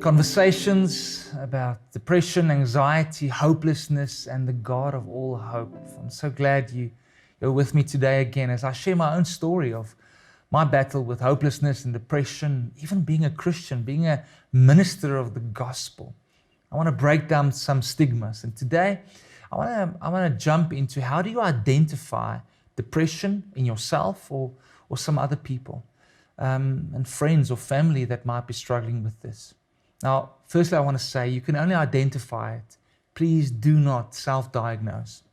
Conversations about depression, anxiety, hopelessness, and the God of all hope. I'm so glad you're with me today again as I share my own story of my battle with hopelessness and depression, even being a Christian, being a minister of the gospel. I want to break down some stigmas. And today, I want to jump into how do you identify depression in yourself or some other people and friends or family that might be struggling with this. Now, firstly, I want to say you can only identify it. Please do not self-diagnose.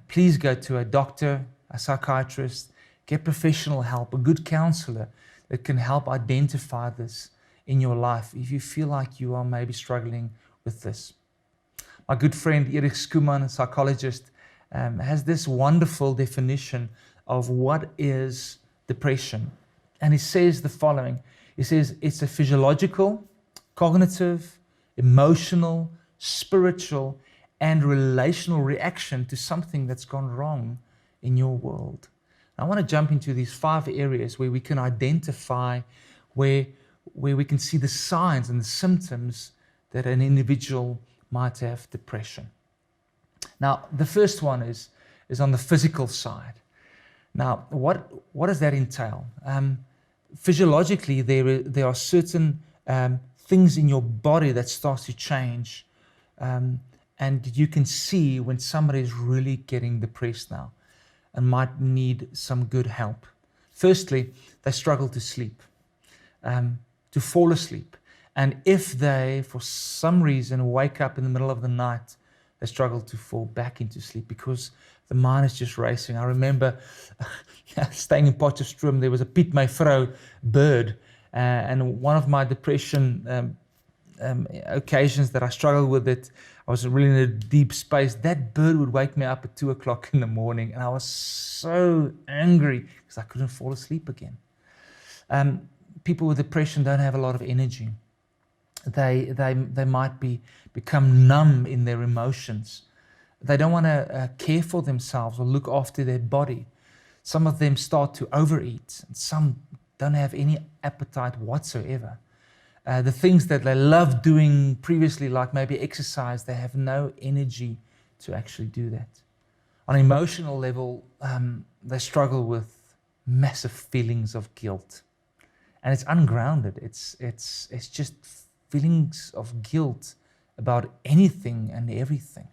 Please go to a doctor, a psychiatrist, get professional help, a good counselor that can help identify this in your life if you feel like you are maybe struggling with this. My good friend Erik Skuman, a psychologist, has this wonderful definition of what is depression. And he says the following. He says it's a physiological, cognitive, emotional, spiritual, and relational reaction to something that's gone wrong in your world. I want to jump into these 5 areas where we can identify where we can see the signs and the symptoms that an individual might have depression. Now, the first one is on the physical side. Now, what does that entail? Physiologically, there are certain things in your body that starts to change, and you can see when somebody is really getting depressed now and might need some good help. Firstly, they struggle to sleep, to fall asleep. And if they, for some reason, wake up in the middle of the night, they struggle to fall back into sleep because the mind is just racing. I remember staying in Potchefstroom, there was a Piet my vrou bird, and one of my depression occasions that I struggled with it, I was really in a deep space. That bird would wake me up at 2 o'clock in the morning, and I was so angry because I couldn't fall asleep again. People with depression don't have a lot of energy. They might become numb in their emotions. They don't want to care for themselves or look after their body. Some of them start to overeat, and some don't have any appetite whatsoever. The things that they loved doing previously, like maybe exercise, they have no energy to actually do that. On an emotional level, they struggle with massive feelings of guilt. And it's ungrounded. It's just feelings of guilt about anything and everything.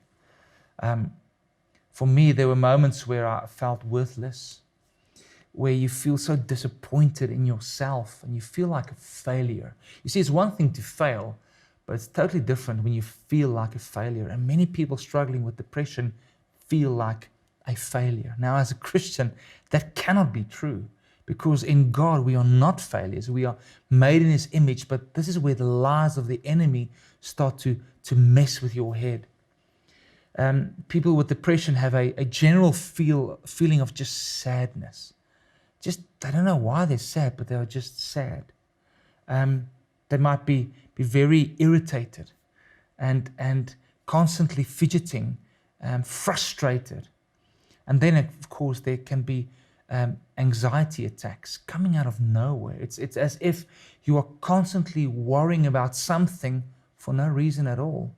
For me, there were moments where I felt worthless, where you feel so disappointed in yourself and you feel like a failure. You see, it's one thing to fail, but it's totally different when you feel like a failure. And many people struggling with depression feel like a failure. Now, as a Christian, that cannot be true, because in God, we are not failures. We are made in His image, but this is where the lies of the enemy start to mess with your head. People with depression have a general feeling of just sadness. They don't know why they're sad, but they are just sad. They might be very irritated and constantly fidgeting, frustrated. And then, of course, there can be anxiety attacks coming out of nowhere. It's as if you are constantly worrying about something for no reason at all.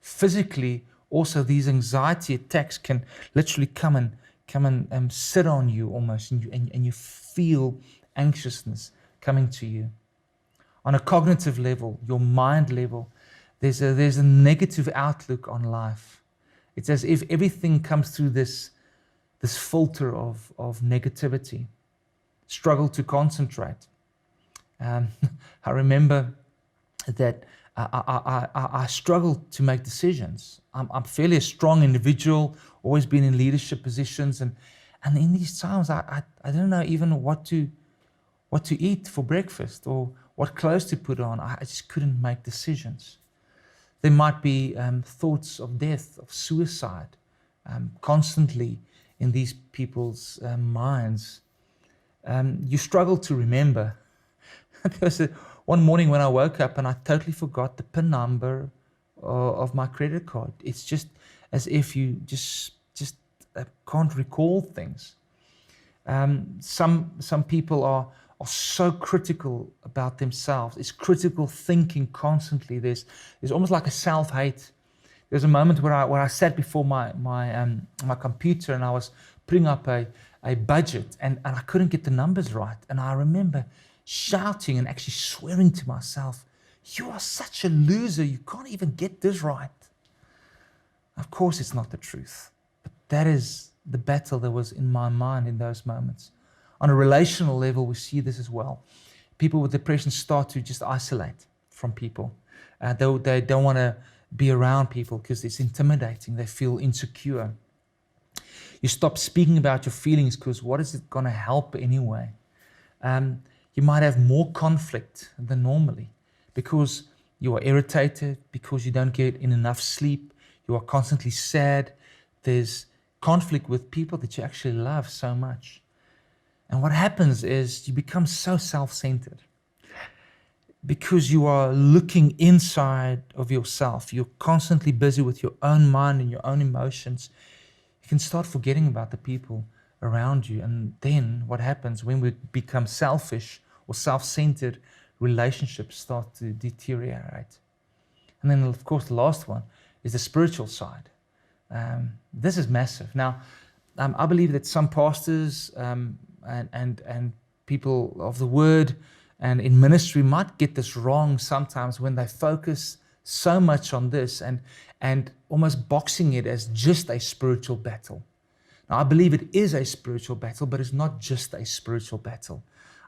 Physically, also, these anxiety attacks can literally come and sit on you almost, and you feel anxiousness coming to you. On a cognitive level, your mind level, there's a negative outlook on life. It's as if everything comes through this filter of negativity. Struggle to concentrate. I remember that I struggle to make decisions. I'm fairly a strong individual, always been in leadership positions, and in these times I don't know even what to eat for breakfast or what clothes to put on. I just couldn't make decisions. There might be thoughts of death, of suicide, constantly in these people's minds. You struggle to remember. There was one morning when I woke up and I totally forgot the PIN number of my credit card. It's just as if you just can't recall things. Some people are so critical about themselves. It's critical thinking constantly. There's almost like a self-hate. There's a moment where I sat before my computer and I was putting up a budget and I couldn't get the numbers right. And I remember shouting and actually swearing to myself, "You are such a loser. You can't even get this right." Of course, it's not the truth, but that is the battle that was in my mind in those moments. On a relational level, we see this as well. People with depression start to just isolate from people. They don't want to be around people because it's intimidating. They feel insecure. You stop speaking about your feelings because what is it going to help anyway? You might have more conflict than normally because you are irritated, because you don't get enough sleep, you are constantly sad. There's conflict with people that you actually love so much. And what happens is you become so self-centered because you are looking inside of yourself. You're constantly busy with your own mind and your own emotions. You can start forgetting about the people around you. And then what happens when we become selfish or self-centered, relationships start to deteriorate. And then, of course, the last one is the spiritual side. This is massive. Now, I believe that some pastors and people of the word and in ministry might get this wrong sometimes when they focus so much on this and almost boxing it as just a spiritual battle. Now, I believe it is a spiritual battle, but it's not just a spiritual battle.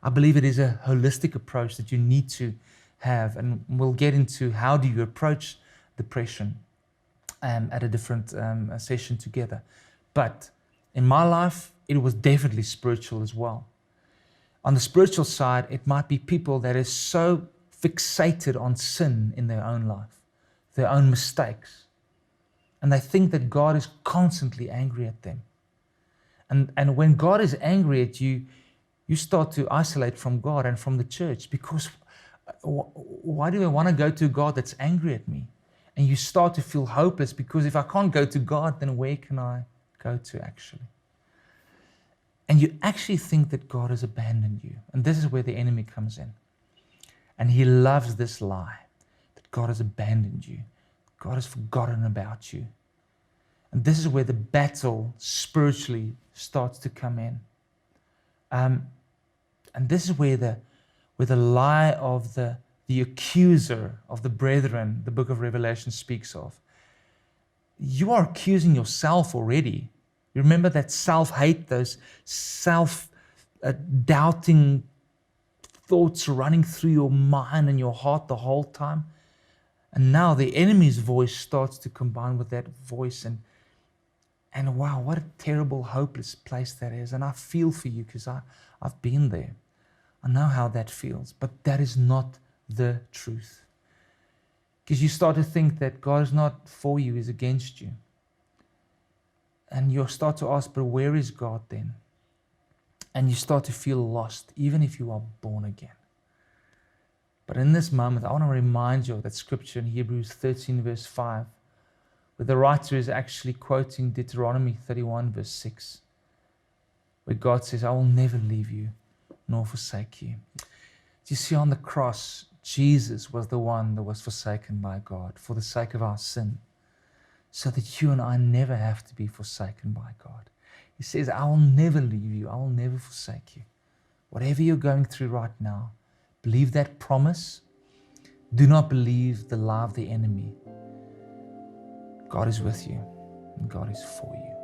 I believe it is a holistic approach that you need to have, and we'll get into how do you approach depression at a different session together. But in my life, it was definitely spiritual as well. On the spiritual side, it might be people that is so fixated on sin in their own life, their own mistakes, and they think that God is constantly angry at them. And when God is angry at you, you start to isolate from God and from the church because why do I want to go to God that's angry at me? And you start to feel hopeless because if I can't go to God, then where can I go to actually? And you actually think that God has abandoned you. And this is where the enemy comes in. And he loves this lie that God has abandoned you. God has forgotten about you. And this is where the battle spiritually starts to come in. And this is where the lie of the accuser of the brethren, the book of Revelation speaks of. You are accusing yourself already. You remember that self-hate, those self-doubting thoughts running through your mind and your heart the whole time. And now the enemy's voice starts to combine with that voice. And wow, what a terrible, hopeless place that is. And I feel for you because I've been there. I know how that feels. But that is not the truth. Because you start to think that God is not for you, He's against you. And you start to ask, but where is God then? And you start to feel lost, even if you are born again. But in this moment, I want to remind you of that scripture in Hebrews 13, verse 5, where the writer is actually quoting Deuteronomy 31, verse 6, where God says, I will never leave you nor forsake you. Do you see on the cross, Jesus was the one that was forsaken by God for the sake of our sin, so that you and I never have to be forsaken by God. He says, I will never leave you. I will never forsake you. Whatever you're going through right now, believe that promise. Do not believe the lie of the enemy. God is with you and God is for you.